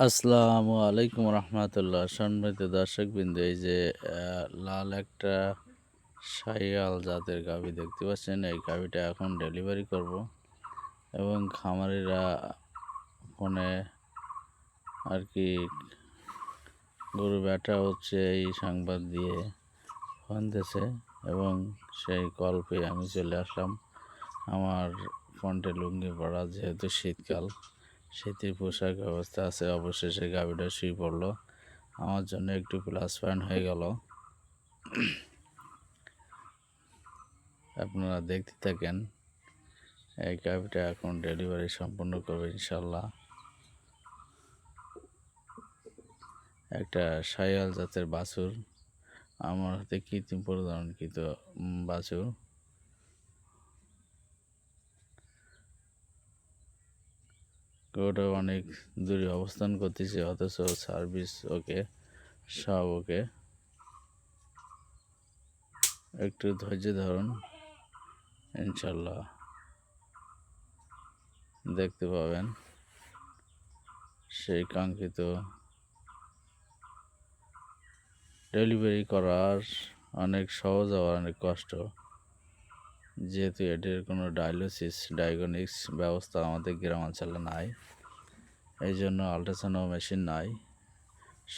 আসসালামু আলাইকুম রহমতুল্লাহ। সম্মানিত দর্শকবৃন্দ, এই যে লাল একটা শাহিওয়াল জাতের গাভী দেখতে পাচ্ছেন, এই গাভীটা এখন ডেলিভারি করব এবং খামারিরা ফোনে আর কি গরু ব্যাটা হচ্ছে এই সংবাদ দিয়ে ফোন দিয়েছে এবং সেই কল পেয়ে আমি চলে আসলাম। আমার ফোনটে লুঙ্গি পড়া, যেহেতু শীতকাল, শীতের পোশাক ব্যবস্থা আছে। অবশেষে গাভীটা শুয়ে পড়লো, আমার জন্য একটু প্লাস পয়েন্ট হয়ে গেল। আপনারা দেখতে থাকেন, এই গাভীটা এখন ডেলিভারি সম্পন্ন করবে ইনশাল্লাহ। একটা শাহিওয়াল জাতের বাছুর, আমার হাতে কৃত্রিম প্রজননকৃত বাছুর। গরুটা অনেক দূরে অবস্থান করতেছে, অথচ সার্ভিস ওকে, সব ওকে। একটু ধৈর্য ধরুন, ইনশাল্লাহ দেখতে পাবেন সেই কাঙ্ক্ষিত ডেলিভারি করার অনেক সহজ আবার অনেক কষ্ট, যেহেতু এটির কোনো ডায়াগনস্টিক্স ব্যবস্থা আমাদের গ্রামাঞ্চলে নাই। এই জন্য আল্ট্রাসাউন্ড মেশিন নাই,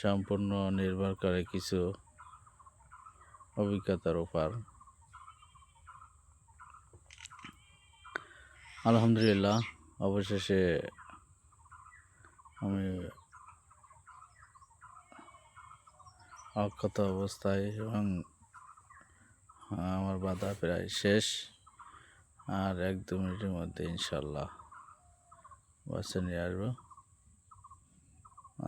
সম্পূর্ণ নির্ভর করে কিছু অভিজ্ঞতার উপর। আলহামদুলিল্লাহ, অবশেষে আমি অক্ষত অবস্থায় এবং আমার বাধা প্রায় শেষ, আর 1-2 মিনিটের মধ্যে ইনশাল্লাহ বাচ্চা নিয়ে আসবো।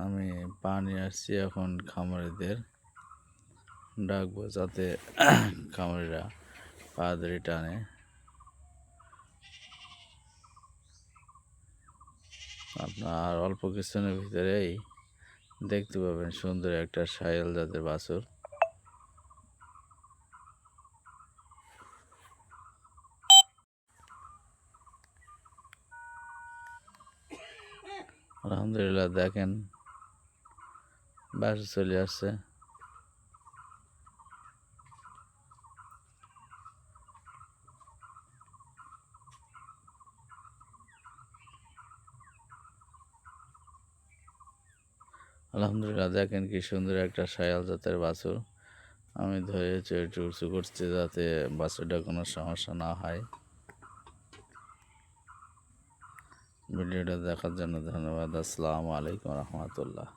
আমি পানি আসছি, এখন খামারিদের ডাকবো যাতে খামারিরা তাড়াতাড়ি টানে। আপনার অল্প কিছুদিনের ভিতরেই দেখতে পাবেন সুন্দর একটা শাহিওয়াল জাতের বাছুর। আলহামদুলিল্লাহ, দেখেন বাছুর চলে আসছে। আলহামদুলিল্লাহ, দেখেন কি সুন্দর একটা শাহিওয়াল জাতের বাছুর। আমি ধরে একটু উঁচু করছি যাতে বাছুরটা কোনো সমস্যা না হয়। ভিডিওটা দেখার জন্য ধন্যবাদ। আসসালামু আলাইকুম রহমতুল্লাহ।